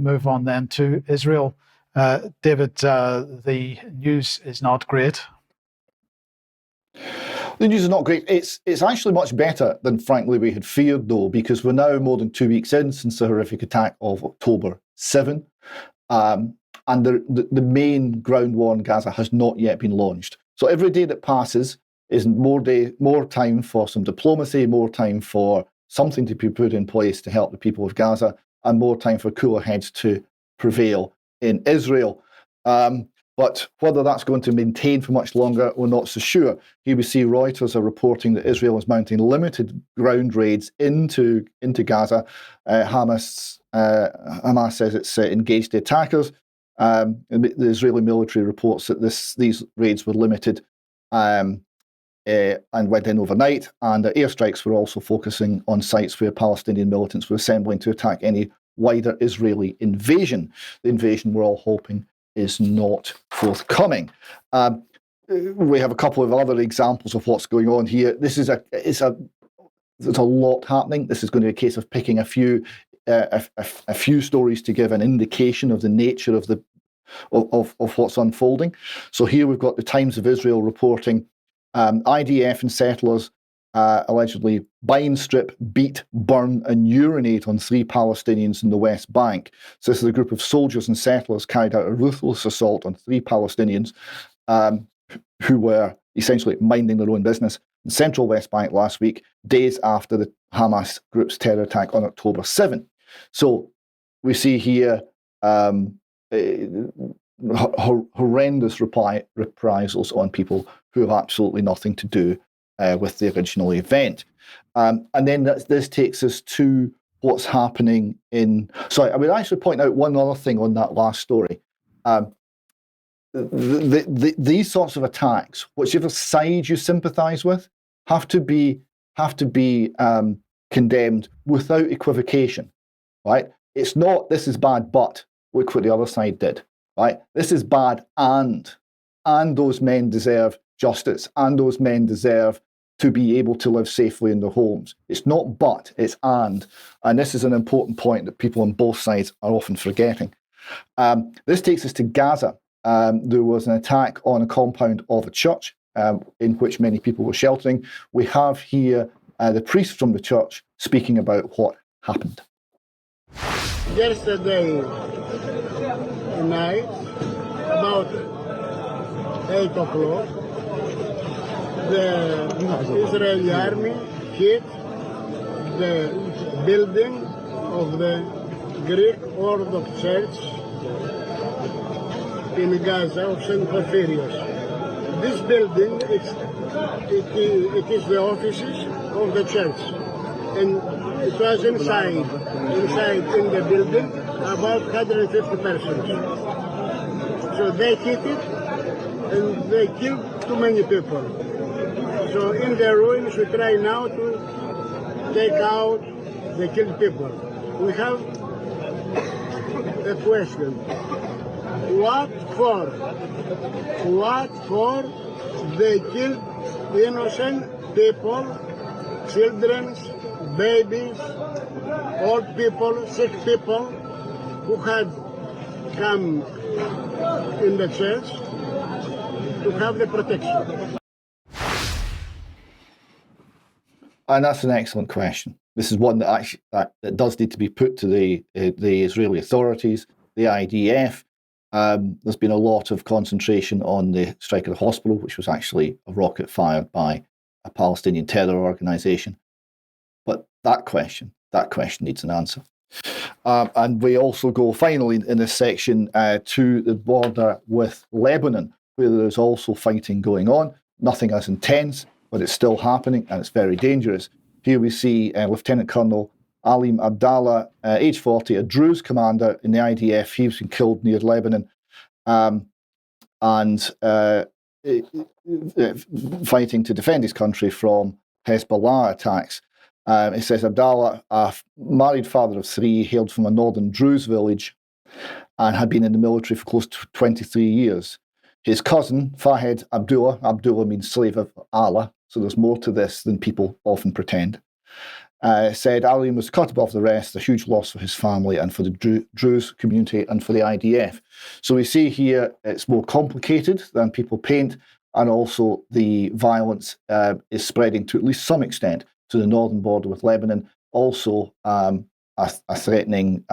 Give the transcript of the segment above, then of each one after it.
Move on then to Israel. David, the news is not great. The news is not great. It's actually much better than, frankly, we had feared, though, because we're now more than 2 weeks in since the horrific attack of October 7. And the main ground war in Gaza has not yet been launched. So every day that passes is more time for some diplomacy, more time for something to be put in place to help the people of Gaza, and more time for cooler heads to prevail in Israel. But whether that's going to maintain for much longer, we're not so sure. BBC Reuters are reporting that Israel is mounting limited ground raids into Gaza. Hamas says it's engaged the attackers. The Israeli military reports that these raids were limited and went in overnight, and the airstrikes were also focusing on sites where Palestinian militants were assembling to attack any wider Israeli invasion. The invasion we're all hoping is not forthcoming. We have a couple of other examples of what's going on here. There's a lot happening. This is going to be a case of picking a few stories to give an indication of the nature of what's unfolding. So here we've got the Times of Israel reporting IDF and settlers allegedly bind, strip, beat, burn and urinate on 3 Palestinians in the West Bank. So this is a group of soldiers and settlers carried out a ruthless assault on 3 Palestinians who were essentially minding their own business in central West Bank last week, days after the Hamas group's terror attack on October 7. So we see here horrendous reprisals on people who have absolutely nothing to do with the original event. And then this takes us to what's happening in... Sorry, I would actually point out one other thing on that last story. These sorts of attacks, whichever side you sympathise with, have to be condemned without equivocation, right? It's not, this is bad, but look what the other side did, right? This is bad, and those men deserve justice, and those men deserve to be able to live safely in their homes. It's not but, it's and. And this is an important point that people on both sides are often forgetting. This takes us to Gaza. There was an attack on a compound of a church in which many people were sheltering. We have here the priest from the church speaking about what happened. Yesterday night, about 8 o'clock, the Israeli army hit the building of the Greek Orthodox Church in Gaza of St. Porphyrios. This building, it is the offices of the church, and it was inside in the building about 150 persons. So they hit it and they killed too many people. So in the ruins we try now to take out the killed people. We have a question. What for? What for they killed innocent people, children, babies, old people, sick people who had come in the church to have the protection? And that's an excellent question. This is one that actually that does need to be put to the Israeli authorities, the IDF. There's been a lot of concentration on the strike at the hospital, which was actually a rocket fired by a Palestinian terror organization. But that question needs an answer. And we also go finally in this section to the border with Lebanon, where there's also fighting going on. Nothing as intense, but it's still happening and it's very dangerous. Here we see Lieutenant Colonel Alim Abdallah, age 40, a Druze commander in the IDF. He's been killed near Lebanon and fighting to defend his country from Hezbollah attacks. It says Abdallah, a married father of 3, hailed from a northern Druze village and had been in the military for close to 23 years. His cousin, Fahed Abdullah means slave of Allah, so there's more to this than people often pretend, said Alim was cut above the rest, a huge loss for his family and for the Druze community and for the IDF. So we see here it's more complicated than people paint, and also the violence is spreading to at least some extent to the northern border with Lebanon. Also a threatening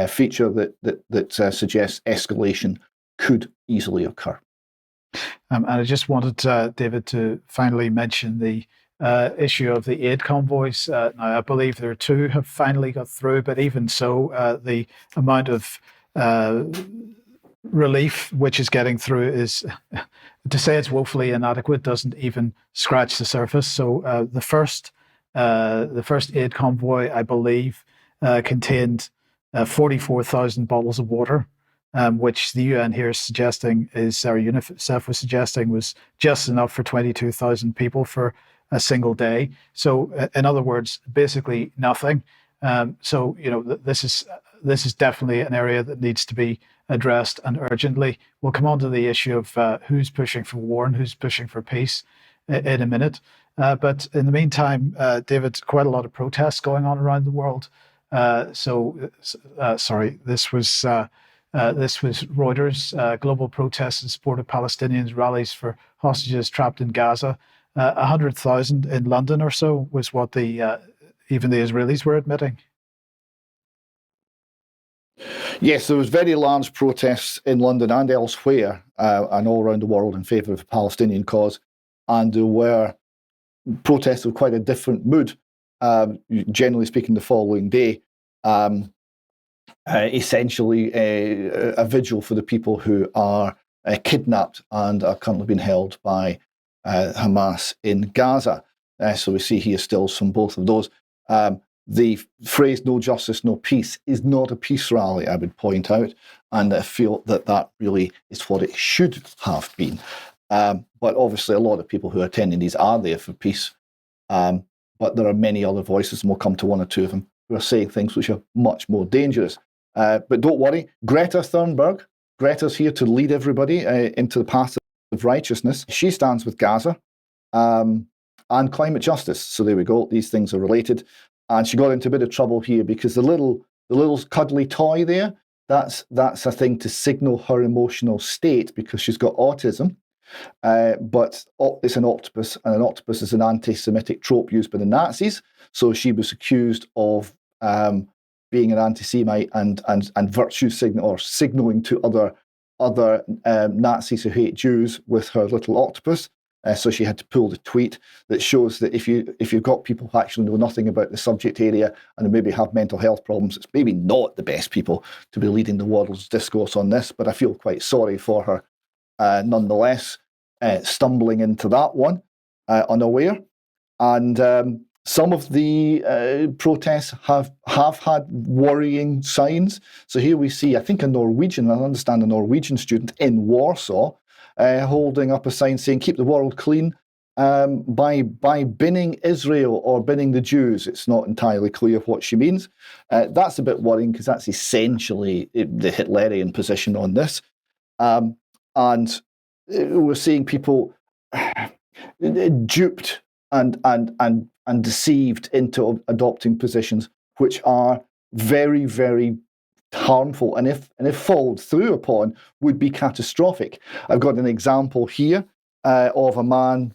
feature that suggests escalation could easily occur. And I just wanted, David, to finally mention the issue of the aid convoys. Now, I believe there are 2 have finally got through, but even so, the amount of relief which is getting through is, to say it's woefully inadequate doesn't even scratch the surface. So the first aid convoy, I believe, contained 44,000 bottles of water, which the UN here is suggesting or UNICEF was suggesting was just enough for 22,000 people for a single day. So, in other words, basically nothing. So, this is definitely an area that needs to be addressed, and urgently. We'll come on to the issue of who's pushing for war and who's pushing for peace in a minute. But in the meantime, David, quite a lot of protests going on around the world. Sorry, this was Reuters. Global protests in support of Palestinians, rallies for hostages trapped in Gaza. 100,000 in London or so was what even the Israelis were admitting. Yes, there was very large protests in London and elsewhere, and all around the world in favour of the Palestinian cause. And there were protests of quite a different mood, generally speaking, the following day. Essentially a vigil for the people who are kidnapped and are currently being held by Hamas in Gaza. So we see here stills from both of those. The phrase "no justice, no peace" is not a peace rally, I would point out, and I feel that really is what it should have been. But obviously a lot of people who are attending these are there for peace. But there are many other voices, and we'll come to 1 or 2 of them, who are saying things which are much more dangerous. But don't worry, Greta Thunberg, Greta's here to lead everybody into the path of righteousness. She stands with Gaza and climate justice. So there we go, these things are related. And she got into a bit of trouble here because the little cuddly toy there, that's a thing to signal her emotional state because she's got autism. But it's an octopus, and an octopus is an anti-Semitic trope used by the Nazis. So she was accused of being an anti-Semite and virtue signaling to other Nazis who hate Jews with her little octopus. So she had to pull the tweet that shows that if you've got people who actually know nothing about the subject area and maybe have mental health problems, it's maybe not the best people to be leading the world's discourse on this. But I feel quite sorry for her nonetheless, stumbling into that one unaware. And some of the protests have had worrying signs. So here we see, I think, I understand a Norwegian student in Warsaw holding up a sign saying, "Keep the world clean," by binning Israel or binning the Jews. It's not entirely clear what she means. That's a bit worrying because that's essentially the Hitlerian position on this. And we're seeing people duped and deceived into adopting positions which are very, very harmful, and if followed through upon, would be catastrophic. I've got an example here of a man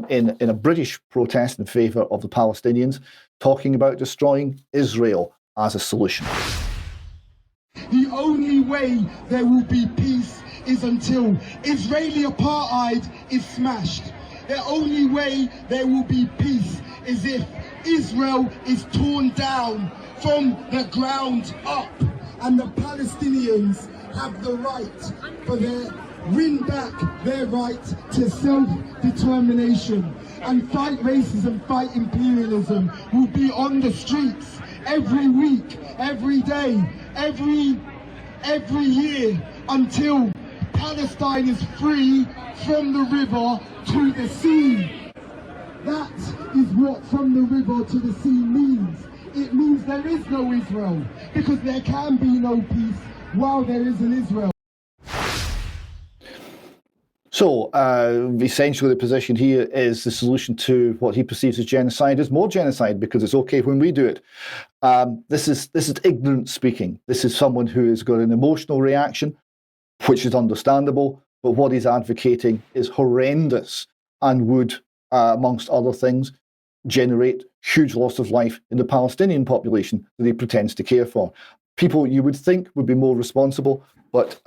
in a British protest in favour of the Palestinians talking about destroying Israel as a solution. The only way there will be peace is until Israeli apartheid is smashed. The only way there will be peace is if Israel is torn down from the ground up, and the Palestinians have the right win back their right to self-determination, and fight racism, fight imperialism. Will be on the streets every week, every day, every year, until Palestine is free from the river to the sea. That is what from the river to the sea means. It means there is no Israel, because there can be no peace while there is an Israel. So essentially the position here is the solution to what he perceives as genocide is more genocide because it's okay when we do it. This is ignorant speaking. This is someone who has got an emotional reaction, which is understandable, but what he's advocating is horrendous and would, amongst other things, generate huge loss of life in the Palestinian population that he pretends to care for. People you would think would be more responsible, but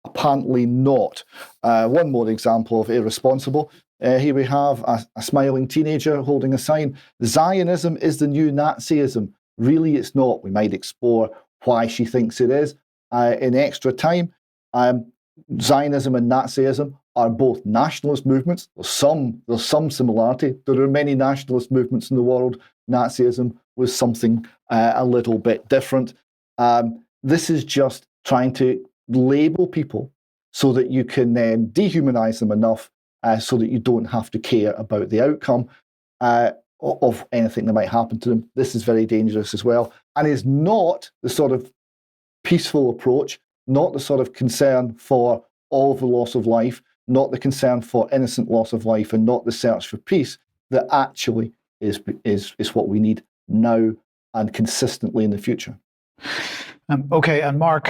apparently not. One more example of irresponsible. Here we have a smiling teenager holding a sign. Zionism is the new Nazism. Really, it's not. We might explore why she thinks it is in extra time. Zionism and Nazism are both nationalist movements. There's some similarity. There are many nationalist movements in the world. Nazism was something a little bit different. This is just trying to label people so that you can then dehumanize them enough so that you don't have to care about the outcome of anything that might happen to them. This is very dangerous as well, and is not the sort of peaceful approach, not the sort of concern for all the loss of life, not the concern for innocent loss of life, and not the search for peace that actually is what we need now and consistently in the future. Okay, and Mark,